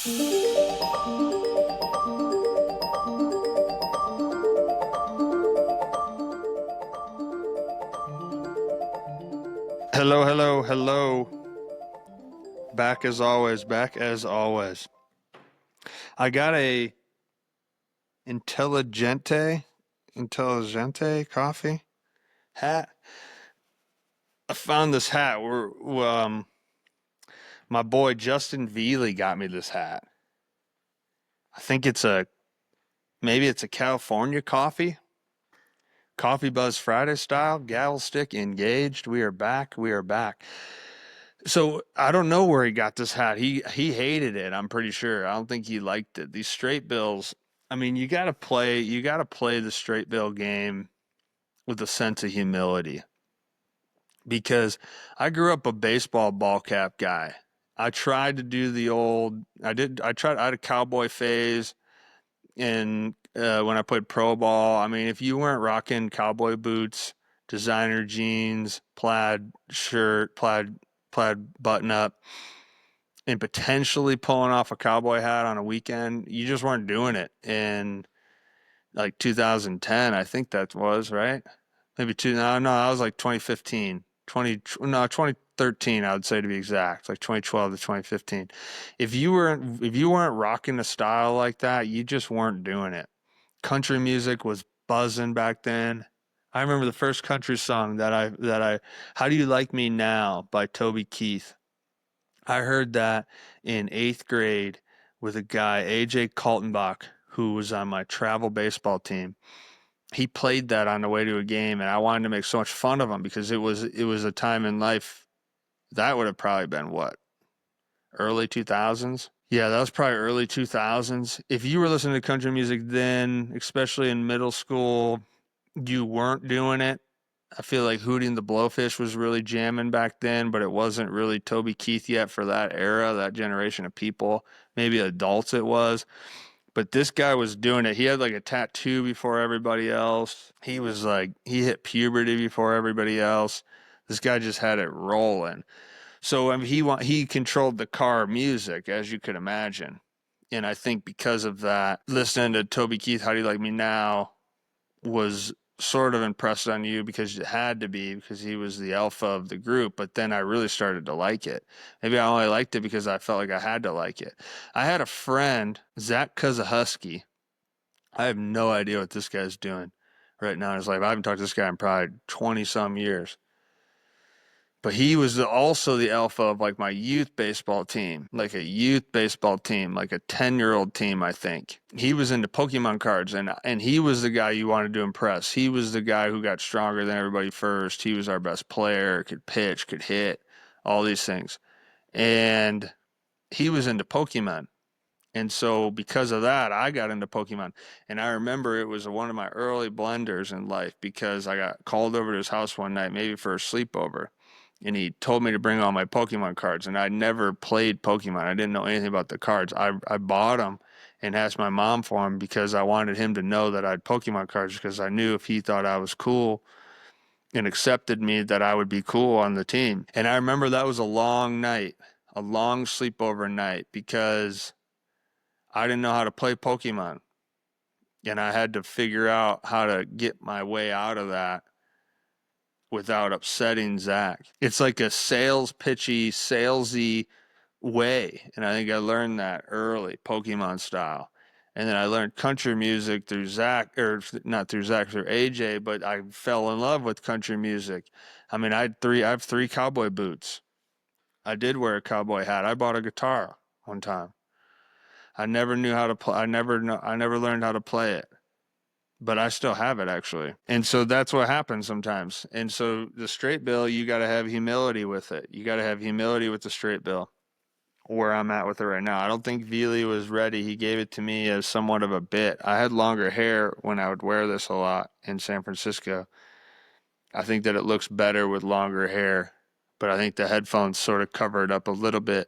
Hello, hello, hello. Back as always, back as always. I got a Intelligente coffee hat. I found this hat where my boy Justin Veely got me this hat. I think maybe it's a California Coffee Buzz Friday style, gavel stick engaged. We are back. We are back. So I don't know where he got this hat. He hated it, I'm pretty sure. I don't think he liked it. These straight bills, I mean, you gotta play the straight bill game with a sense of humility. Because I grew up a baseball ball cap guy. I tried to do the old I had a cowboy phase and when I played pro ball. I mean, if you weren't rocking cowboy boots, designer jeans, plaid shirt, plaid button up, and potentially pulling off a cowboy hat on a weekend, you just weren't doing it in like 2010. I think that was right. Maybe no, that was like 2015, 2013. I would say to be exact, like 2012 to 2015. If you weren't rocking a style like that, you just weren't doing it. Country music was buzzing back then. I remember the first country song that I How Do You Like Me Now by Toby Keith. I heard that in eighth grade with a guy, AJ Kaltenbach, who was on my travel baseball team. He played that on the way to a game, and I wanted to make so much fun of him because it was a time in life that would have probably been what, early 2000s? Yeah, that was probably early 2000s. If you were listening to country music then, especially in middle school, you weren't doing it. I feel like Hootie and the Blowfish was really jamming back then, but it wasn't really Toby Keith yet for that era, that generation of people. Maybe adults it was. But this guy was doing it. He had like a tattoo before everybody else. He was like, he hit puberty before everybody else. This guy just had it rolling. So I mean, he controlled the car music, as you could imagine. And I think because of that, listening to Toby Keith, How Do You Like Me Now, was sort of impressed on you because it had to be because he was the alpha of the group. But then I really started to like it. Maybe I only liked it because I felt like I had to like it. I had a friend, Zach Kuzahusky. I have no idea what this guy's doing right now in his life. I haven't talked to this guy in probably 20 some years. But he was also the alpha of like my youth baseball team, like a youth baseball team, like a 10-year-old team, I think. He was into Pokemon cards and he was the guy you wanted to impress. He was the guy who got stronger than everybody first. He was our best player, could pitch, could hit, all these things. And he was into Pokemon. And so because of that, I got into Pokemon. And I remember it was one of my early blenders in life because I got called over to his house one night, maybe for a sleepover. And he told me to bring all my Pokemon cards. And I'd never played Pokemon. I didn't know anything about the cards. I bought them and asked my mom for them because I wanted him to know that I had Pokemon cards because I knew if he thought I was cool and accepted me that I would be cool on the team. And I remember that was a long night, a long sleepover night because I didn't know how to play Pokemon, and I had to figure out how to get my way out of that without upsetting Zach. It's like a salesy way, and I think I learned that early, Pokemon style. And then I learned country music through Zach, or not through Zach, through AJ, but I fell in love with country music. I mean, I have three cowboy boots. I did wear a cowboy hat. I bought a guitar one time. I never knew how to play. I never learned how to play it, but I still have it actually. And so that's what happens sometimes. And so the straight bill, you got to have humility with it. You got to have humility with the straight bill. Where I'm at with it right now, I don't think Veely was ready. He gave it to me as somewhat of a bit. I had longer hair when I would wear this a lot in San Francisco. I think that it looks better with longer hair, but I think the headphones sort of cover it up a little bit.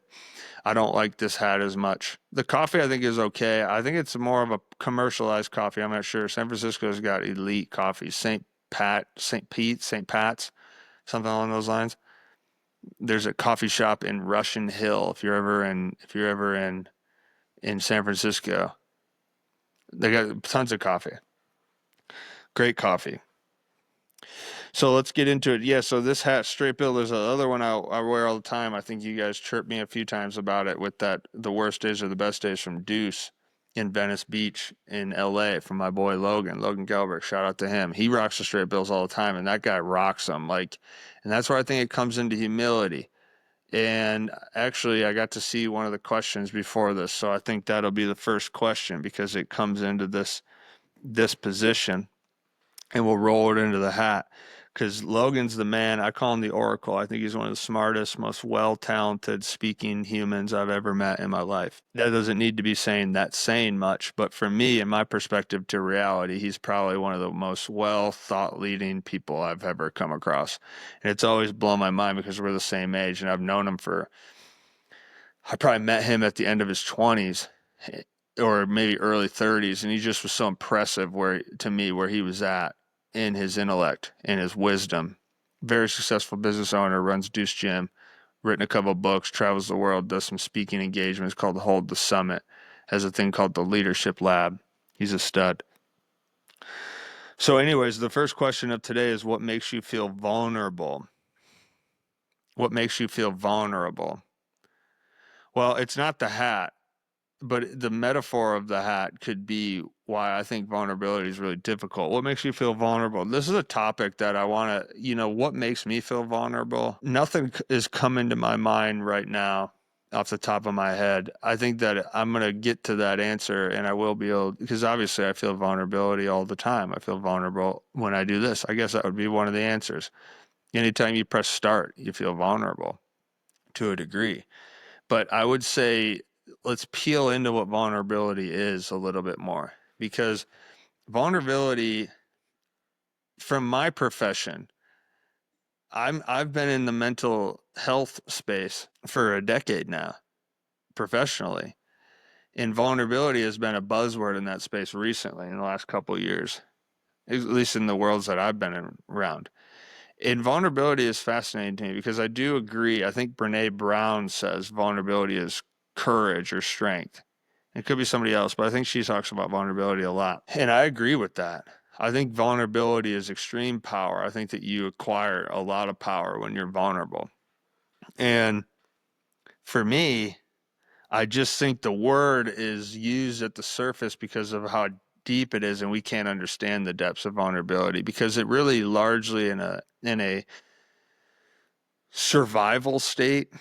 I don't like this hat as much. The coffee I think is okay. I think it's more of a commercialized coffee. I'm not sure. San Francisco's got elite coffee. St. Pete, St. Pat's, something along those lines. There's a coffee shop in Russian Hill. If you're ever in in San Francisco. They got tons of coffee. Great coffee. So let's get into it. Yeah, so this hat, straight bill, there's another one I wear all the time. I think you guys chirped me a few times about it with that the worst days are the best days from Deuce in Venice Beach in LA from my boy Logan Gelbert. Shout out to him. He rocks the straight bills all the time, and that guy rocks them. Like, and that's where I think it comes into humility. And actually, I got to see one of the questions before this, so I think that'll be the first question because it comes into this position and we'll roll it into the hat because Logan's the man. I call him the Oracle. I think he's one of the smartest, most well-talented speaking humans I've ever met in my life. That doesn't need to be saying much, but for me, in my perspective to reality, he's probably one of the most well-thought leading people I've ever come across. And it's always blown my mind because we're the same age and I've known him for I probably met him at the end of his 20s or maybe early 30s, and he just was so impressive where to me where he was at in his intellect and his wisdom. Very successful business owner, runs Deuce Gym, written a couple of books, travels the world, does some speaking engagements called Hold the Summit, has a thing called the Leadership Lab. He's a stud. So, anyways, the first question of today is what makes you feel vulnerable? What makes you feel vulnerable? Well, it's not the hat, but the metaphor of the hat could be why I think vulnerability is really difficult. What makes you feel vulnerable? This is a topic that I want to, what makes me feel vulnerable? Nothing is coming to my mind right now off the top of my head. I think that I'm going to get to that answer and I will be able, because obviously I feel vulnerability all the time. I feel vulnerable when I do this. I guess that would be one of the answers. Anytime you press start, you feel vulnerable to a degree. But I would say let's peel into what vulnerability is a little bit more because vulnerability from my profession, I've been in the mental health space for a decade now professionally. And vulnerability has been a buzzword in that space recently in the last couple of years, at least in the worlds that I've been around. And vulnerability is fascinating to me because I do agree. I think Brene Brown says vulnerability is courage or strength. It could be somebody else, but I think she talks about vulnerability a lot. And I agree with that. I think vulnerability is extreme power. I think that you acquire a lot of power when you're vulnerable. And for me, I just think the word is used at the surface because of how deep it is and we can't understand the depths of vulnerability because it really largely in a survival state,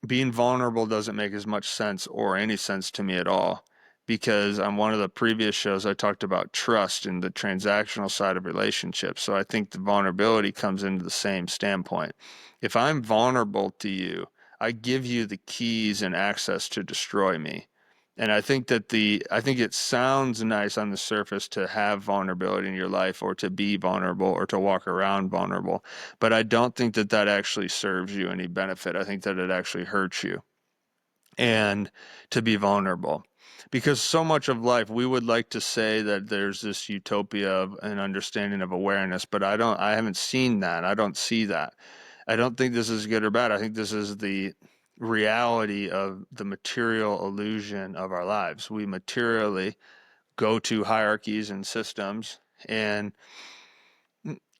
being vulnerable doesn't make as much sense or any sense to me at all. Because on one of the previous shows, I talked about trust and the transactional side of relationships. So I think the vulnerability comes into the same standpoint. If I'm vulnerable to you, I give you the keys and access to destroy me. And I think it sounds nice on the surface to have vulnerability in your life or to be vulnerable or to walk around vulnerable. But I don't think that that actually serves you any benefit. I think that it actually hurts you and to be vulnerable. Because so much of life, we would like to say that there's this utopia of an understanding of awareness, but I haven't seen that. I don't see that. I don't think this is good or bad. I think this is the reality of the material illusion of our lives. We materially go to hierarchies and systems, and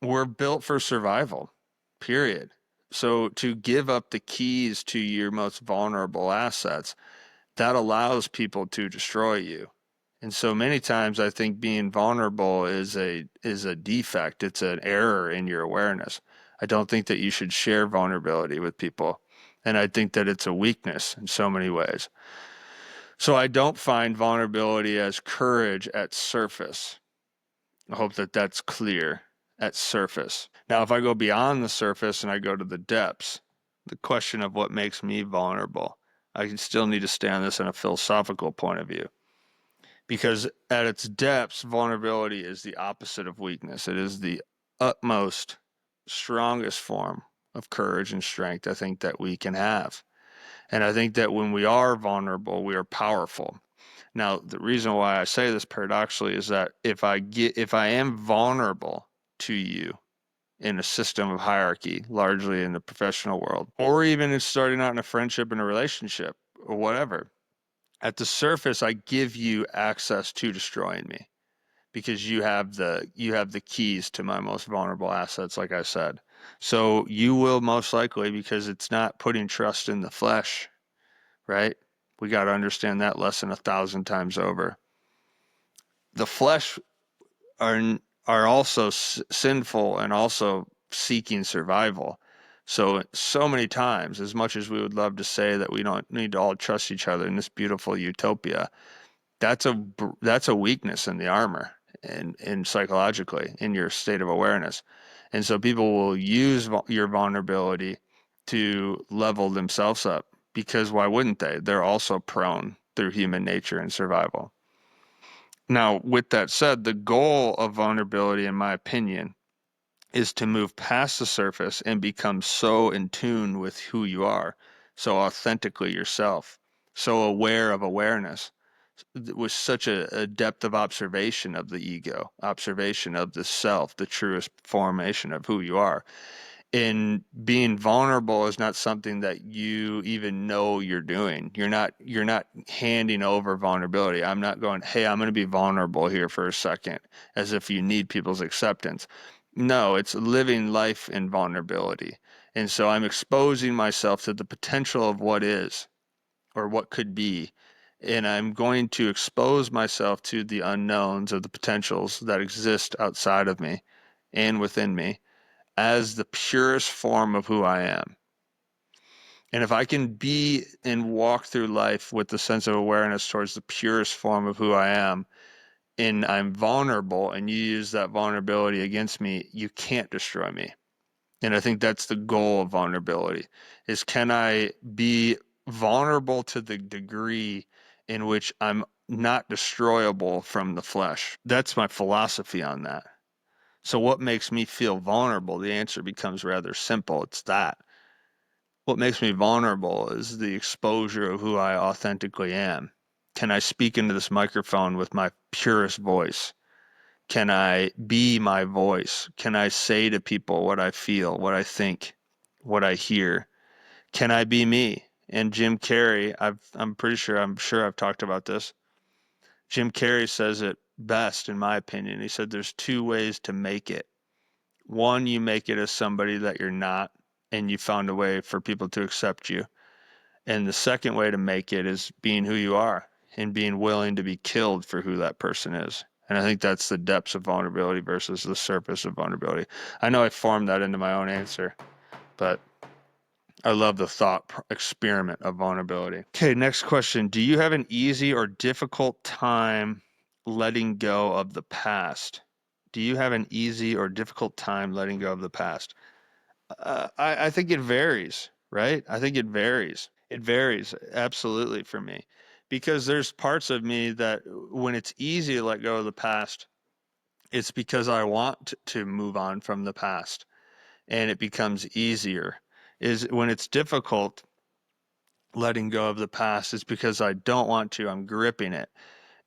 we're built for survival, period. So to give up the keys to your most vulnerable assets, that allows people to destroy you. And so many times I think being vulnerable is a defect. It's an error in your awareness. I don't think that you should share vulnerability with people. And I think that it's a weakness in so many ways. So I don't find vulnerability as courage at surface. I hope that that's clear at surface. Now, if I go beyond the surface and I go to the depths, the question of what makes me vulnerable, I still need to stay on this in a philosophical point of view. Because at its depths, vulnerability is the opposite of weakness. It is the utmost, strongest form of courage and strength I think that we can have. And I think that when we are vulnerable, we are powerful. Now, the reason why I say this paradoxically is that if I am vulnerable to you in a system of hierarchy, largely in the professional world, or even in starting out in a friendship and a relationship or whatever, At the surface, I give you access to destroying me because you have the keys to my most vulnerable assets, like I said. So you will most likely, because it's not putting trust in the flesh, right? We got to understand that lesson 1,000 times over. The flesh are also sinful and also seeking survival. So many times, as much as we would love to say that we don't need to all trust each other in this beautiful utopia, that's a weakness in the armor and psychologically in your state of awareness. And so people will use your vulnerability to level themselves up because why wouldn't they? They're also prone through human nature and survival. Now, with that said, the goal of vulnerability, in my opinion, is to move past the surface and become so in tune with who you are, so authentically yourself, so aware of awareness, with such a depth of observation of the ego, observation of the self, the truest formation of who you are. And being vulnerable is not something that you even know you're doing. You're not handing over vulnerability. I'm not going, hey, I'm going to be vulnerable here for a second, as if you need people's acceptance. No, it's living life in vulnerability. And so I'm exposing myself to the potential of what is or what could be. And I'm going to expose myself to the unknowns of the potentials that exist outside of me and within me as the purest form of who I am. And if I can be and walk through life with the sense of awareness towards the purest form of who I am, and I'm vulnerable, and you use that vulnerability against me, you can't destroy me. And I think that's the goal of vulnerability is can I be vulnerable to the degree in which I'm not destroyable from the flesh? That's my philosophy on that. So what makes me feel vulnerable? The answer becomes rather simple. It's that. What makes me vulnerable is the exposure of who I authentically am. Can I speak into this microphone with my purest voice? Can I be my voice? Can I say to people what I feel, what I think, what I hear? Can I be me? And Jim Carrey, I'm sure I've talked about this. Jim Carrey says it best, in my opinion. He said there's two ways to make it. One, you make it as somebody that you're not, and you found a way for people to accept you. And the second way to make it is being who you are and being willing to be killed for who that person is. And I think that's the depths of vulnerability versus the surface of vulnerability. I know I formed that into my own answer, but I love the thought experiment of vulnerability. Okay, next question. Do you have an easy or difficult time letting go of the past? Do you have an easy or difficult time letting go of the past? I think it varies, right? I think it varies. It varies absolutely for me because there's parts of me that when it's easy to let go of the past, it's because I want to move on from the past and it becomes easier. Is when it's difficult letting go of the past, it's because I don't want to, I'm gripping it.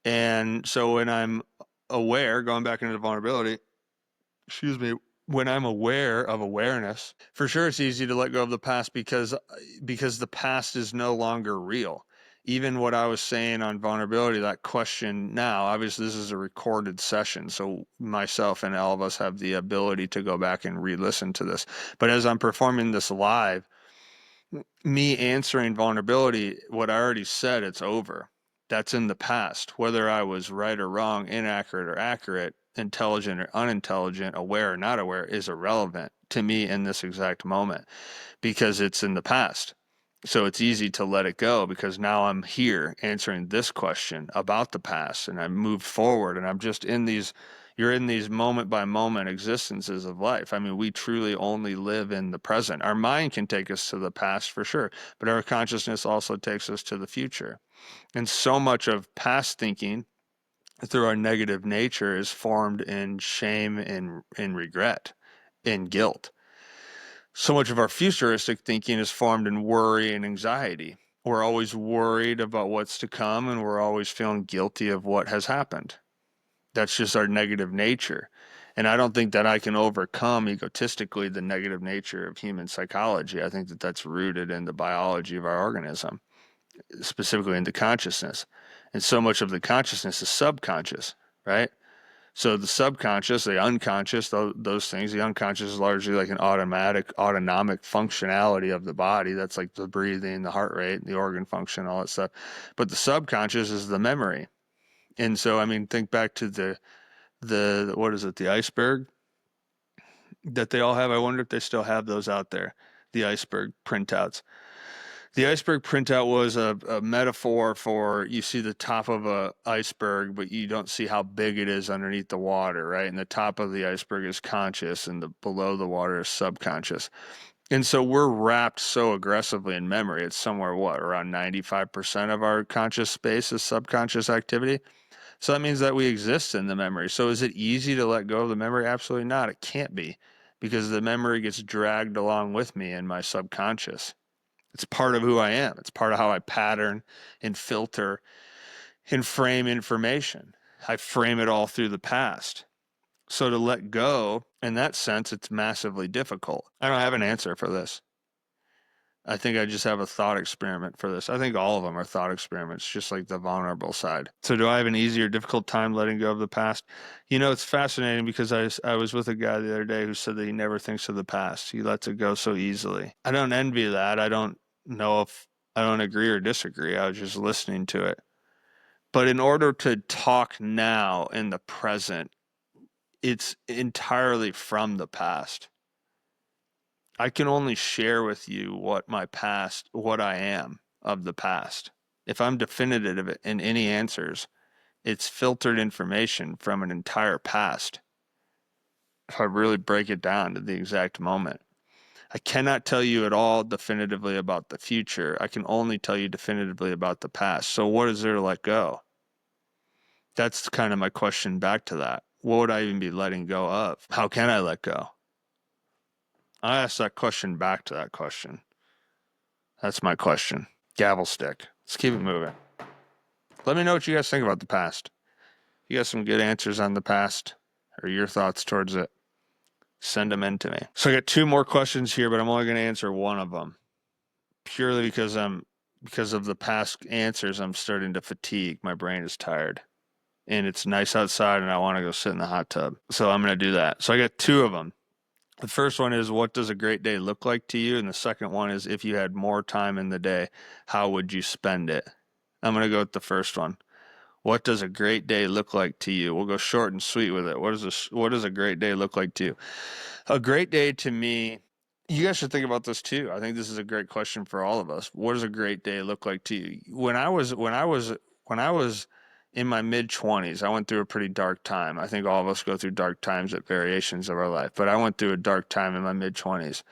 And so when I'm aware, going back into the vulnerability, excuse me, when I'm aware of awareness, for sure it's easy to let go of the past because the past is no longer real. Even what I was saying on vulnerability, that question now, obviously this is a recorded session, so myself and all of us have the ability to go back and re-listen to this. But as I'm performing this live, me answering vulnerability, what I already said, it's over. That's in the past. Whether I was right or wrong, inaccurate or accurate, intelligent or unintelligent, aware or not aware is irrelevant to me in this exact moment because it's in the past. So it's easy to let it go because now I'm here answering this question about the past and I moved forward and I'm just in these, you're in these moment by moment existences of life. I mean, we truly only live in the present. Our mind can take us to the past for sure, but our consciousness also takes us to the future. And so much of past thinking through our negative nature is formed in shame and regret and guilt. So much of our futuristic thinking is formed in worry and anxiety. We're always worried about what's to come and we're always feeling guilty of what has happened. That's just our negative nature. And I don't think that I can overcome egotistically the negative nature of human psychology. I think that that's rooted in the biology of our organism. specifically into consciousness. And so much of the consciousness is subconscious, right? So the subconscious, the unconscious, those things, the unconscious is largely like an autonomic functionality of the body. That's like the breathing, the heart rate, the organ function, all that stuff. But the subconscious is the memory. And so, I mean, think back to the what is it, the iceberg that they all have. I wonder if they still have those out there, the iceberg printouts. The iceberg printout was a metaphor for you see the top of a iceberg, but you don't see how big it is underneath the water, right? And the top of the iceberg is conscious, and the below the water is subconscious. And so we're wrapped so aggressively in memory. It's somewhere, what, around 95% of our conscious space is subconscious activity. So that means that we exist in the memory. So is it easy to let go of the memory? Absolutely not. It can't be, because the memory gets dragged along with me in my subconscious. It's part of who I am. It's part of how I pattern and filter and frame information. I frame it all through the past. So to let go, in that sense, it's massively difficult. I don't have an answer for this. I think I just have a thought experiment for this. I think all of them are thought experiments, just like the vulnerable side. So do I have an easy or difficult time letting go of the past? You know, it's fascinating because I was with a guy the other day who said that he never thinks of the past. He lets it go so easily. I don't envy that. I don't know if I don't agree or disagree. I was just listening to it. But in order to talk now in the present, it's entirely from the past. I can only share with you what I am of the past. If I'm definitive in any answers, it's filtered information from an entire past. If I really break it down to the exact moment, I cannot tell you at all definitively about the future. I can only tell you definitively about the past. So what is there to let go? That's kind of my question back to that. What would I even be letting go of? How can I let go? I asked that question back to that question. That's my question. Gavel stick. Let's keep it moving. Let me know what you guys think about the past. You got some good answers on the past or your thoughts towards it. Send them in to me. So I got two more questions here, but I'm only going to answer one of them purely because of the past answers. I'm starting to fatigue. My brain is tired, and it's nice outside, and I want to go sit in the hot tub. So I'm going to do that. So I got two of them. The first one is, what does a great day look like to you? And the second one is, if you had more time in the day, how would you spend it? I'm going to go with the first one. What does a great day look like to you? We'll go short and sweet with it. What does a great day look like to you? A great day to me, you guys should think about this too. I think this is a great question for all of us. What does a great day look like to you? When I was in my mid-20s, I went through a pretty dark time. I think all of us go through dark times at variations of our life, but I went through a dark time in my mid-20s.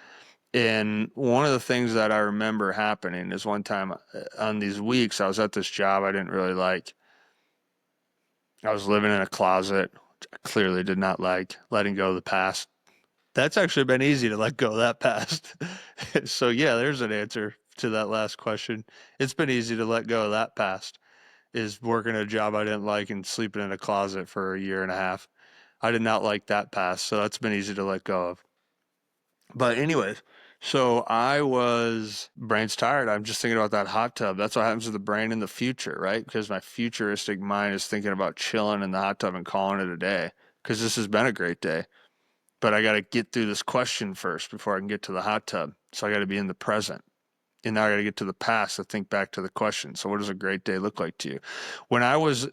And one of the things that I remember happening is one time on these weeks, I was at this job I didn't really like. I was living in a closet, which I clearly did not like, letting go of the past. That's actually been easy to let go of that past. So yeah, there's an answer to that last question. It's been easy to let go of that past, is working a job I didn't like and sleeping in a closet for a year and a half. I did not like that past, so that's been easy to let go of. But anyways, so brain's tired. I'm just thinking about that hot tub. That's what happens to the brain in the future, right? Because my futuristic mind is thinking about chilling in the hot tub and calling it a day. Because this has been a great day. But I got to get through this question first before I can get to the hot tub. So I got to be in the present. And now I got to get to the past to think back to the question. So what does a great day look like to you? When I was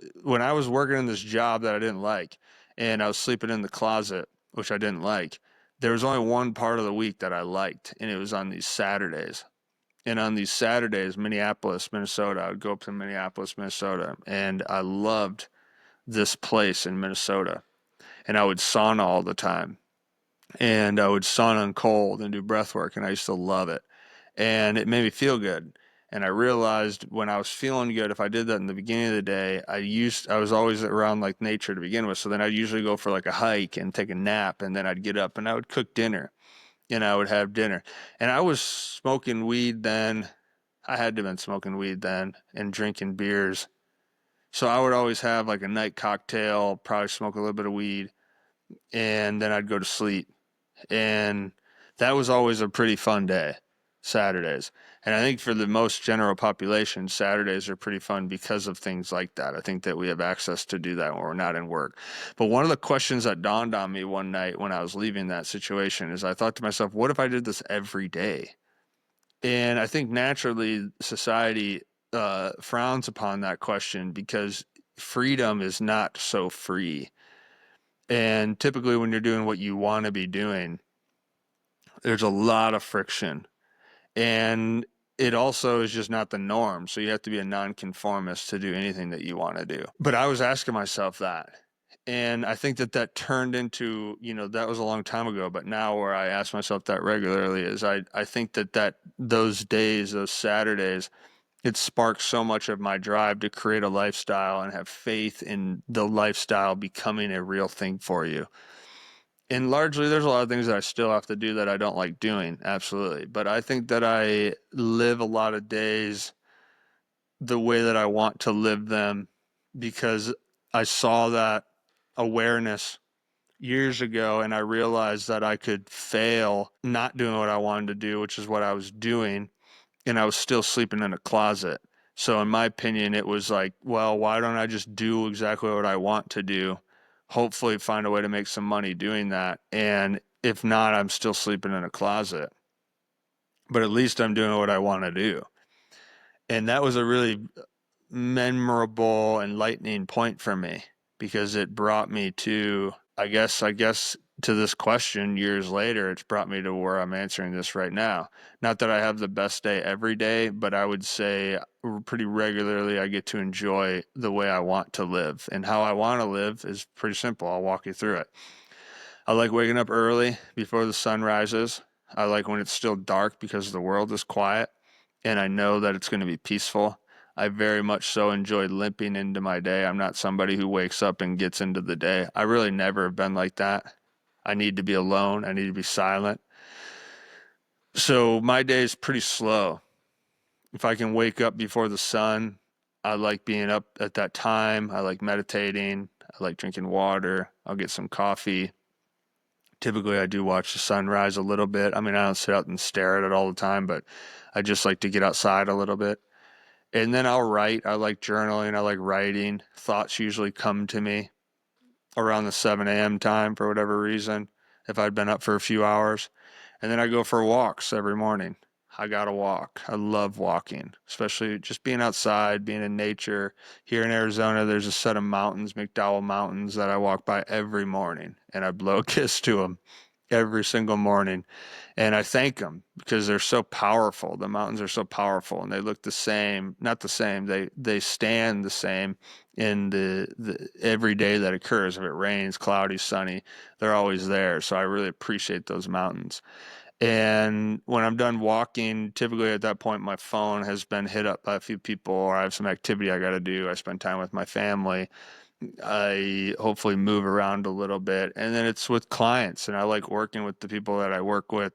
working in this job that I didn't like, and I was sleeping in the closet, which I didn't like, there was only one part of the week that I liked, and it was on these Saturdays. And on these Saturdays, Minneapolis, Minnesota, I would go up to Minneapolis, Minnesota, and I loved this place in Minnesota. And I would sauna all the time. And I would sauna on cold and do breath work, and I used to love it. And it made me feel good. And I realized when I was feeling good, if I did that in the beginning of the day, I was always around like nature to begin with. So then I'd usually go for like a hike and take a nap, and then I'd get up and I would cook dinner and I would have dinner. And I was smoking weed then. I had to have been smoking weed then and drinking beers. So I would always have like a night cocktail, probably smoke a little bit of weed, and then I'd go to sleep. And that was always a pretty fun day, Saturdays. And I think for the most general population, Saturdays are pretty fun because of things like that. I think that we have access to do that when we're not in work. But one of the questions that dawned on me one night when I was leaving that situation is I thought to myself, what if I did this every day? And I think naturally society frowns upon that question because freedom is not so free. And typically, when you're doing what you want to be doing, there's a lot of friction. And it also is just not the norm. So you have to be a nonconformist to do anything that you want to do. But I was asking myself that. And I think that that turned into, that was a long time ago, but now where I ask myself that regularly is I think that those days, those Saturdays, it sparks so much of my drive to create a lifestyle and have faith in the lifestyle becoming a real thing for you. And largely, there's a lot of things that I still have to do that I don't like doing, absolutely. But I think that I live a lot of days the way that I want to live them because I saw that awareness years ago and I realized that I could fail not doing what I wanted to do, which is what I was doing, and I was still sleeping in a closet. So in my opinion, it was like, well, why don't I just do exactly what I want to do? Hopefully find a way to make some money doing that. And if not, I'm still sleeping in a closet. But at least I'm doing what I want to do. And that was a really memorable, enlightening point for me because it brought me to, I guess to this question years later. It's brought me to where I'm answering this right now. Not that I have the best day every day, but I would say pretty regularly I get to enjoy the way I want to live. And how I want to live is pretty simple. I'll walk you through it. I like waking up early before the sun rises. I like when it's still dark because the world is quiet and I know that it's going to be peaceful. I very much so enjoy limping into my day. I'm not somebody who wakes up and gets into the day. I really never have been like that. I need to be alone. I need to be silent. So my day is pretty slow. If I can wake up before the sun, I like being up at that time. I like meditating. I like drinking water. I'll get some coffee. Typically, I do watch the sunrise a little bit. I mean, I don't sit out and stare at it all the time, but I just like to get outside a little bit. And then I'll write. I like journaling. I like writing. Thoughts usually come to me around the 7 a.m. time for whatever reason, if I'd been up for a few hours. And then I go for walks every morning. I gotta walk. I love walking, especially just being outside, being in nature. Here in Arizona, there's a set of mountains, McDowell Mountains, that I walk by every morning, and I blow a kiss to them every single morning. And I thank them because they're so powerful. The mountains are so powerful, and they look the same, not the same. They stand the same in the every day that occurs. If it rains, cloudy, sunny, they're always there. So I really appreciate those mountains. And when I'm done walking, typically at that point, my phone has been hit up by a few people, or I have some activity I got to do. I spend time with my family. I hopefully move around a little bit. And then it's with clients, and I like working with the people that I work with.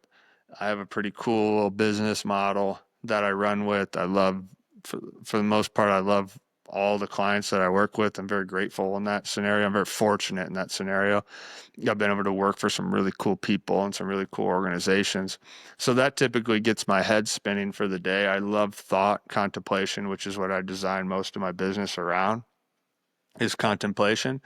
I have a pretty cool business model that I run with. I love, for the most part, I love all the clients that I work with. I'm very grateful in that scenario. I'm very fortunate in that scenario. I've been able to work for some really cool people and some really cool organizations. So that typically gets my head spinning for the day. I love thought, contemplation, which is what I design most of my business around, is contemplation.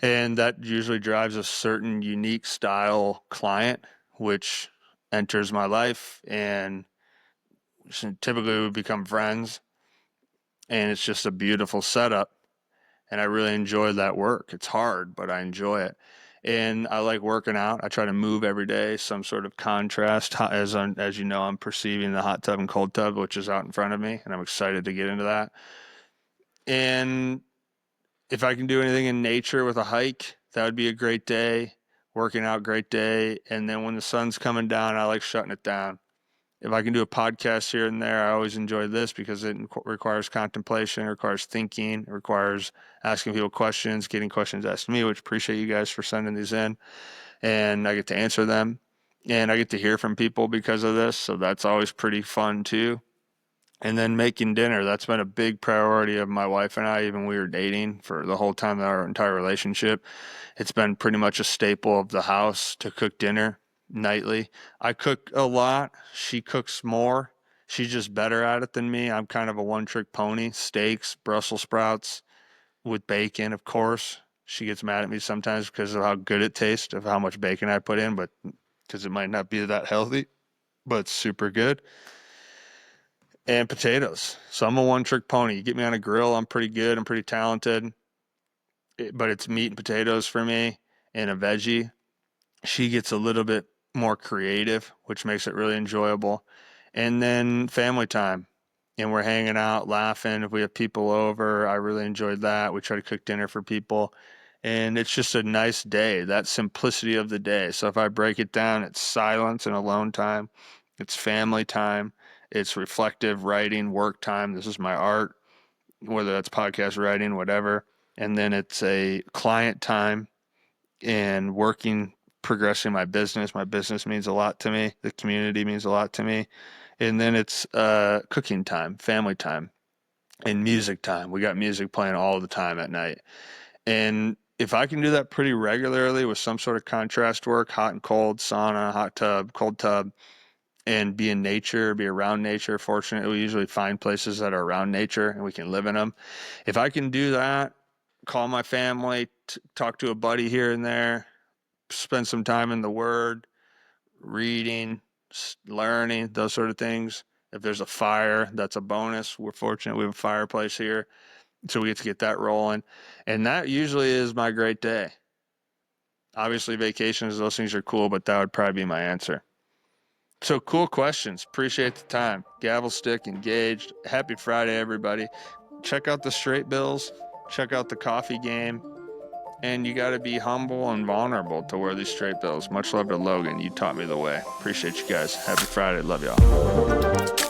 And that usually drives a certain unique style client, which enters my life and typically we become friends. And it's just a beautiful setup. And I really enjoy that work. It's hard, but I enjoy it. And I like working out. I try to move every day, some sort of contrast. As you know, I'm perceiving the hot tub and cold tub, which is out in front of me, and I'm excited to get into that. And if I can do anything in nature with a hike, that would be a great day. Working out, great day. And then when the sun's coming down, I like shutting it down. If I can do a podcast here and there, I always enjoy this because it requires contemplation, it requires thinking, it requires asking people questions, getting questions asked to me, which appreciate you guys for sending these in. And I get to answer them. And I get to hear from people because of this. So that's always pretty fun too. And then making dinner, that's been a big priority of my wife and I, even we were dating for the whole time of our entire relationship. It's been pretty much a staple of the house to cook dinner nightly. I cook a lot. She cooks more. She's just better at it than me. I'm kind of a one-trick pony. Steaks, Brussels sprouts with bacon, of course. She gets mad at me sometimes because of how good it tastes, of how much bacon I put in, but because it might not be that healthy, but it's super good. And potatoes. So I'm a one-trick pony. You get me on a grill, I'm pretty good. I'm pretty talented. But it's meat and potatoes for me and a veggie. She gets a little bit more creative, which makes it really enjoyable. And then family time. And we're hanging out, laughing. If we have people over, I really enjoyed that. We try to cook dinner for people. And it's just a nice day, that simplicity of the day. So if I break it down, it's silence and alone time, it's family time, it's reflective writing, work time. This is my art, whether that's podcast writing, whatever. And then it's a client time and working, progressing my business. My business means a lot to me. The community means a lot to me. And then it's cooking time, family time, and music time. We got music playing all the time at night. And if I can do that pretty regularly with some sort of contrast work, hot and cold, sauna, hot tub, cold tub, and be in nature, be around nature. Fortunately, we usually find places that are around nature and we can live in them. If I can do that, call my family, talk to a buddy here and there, spend some time in the Word, reading, learning, those sort of things. If there's a fire, that's a bonus. We're fortunate we have a fireplace here, so we get to get that rolling. And that usually is my great day. Obviously, vacations, those things are cool, but that would probably be my answer. So cool questions. Appreciate the time. Gavel stick engaged. Happy Friday, everybody. Check out the straight bills. Check out the coffee game. And you got to be humble and vulnerable to wear these straight bills. Much love to Logan. You taught me the way. Appreciate you guys. Happy Friday. Love y'all.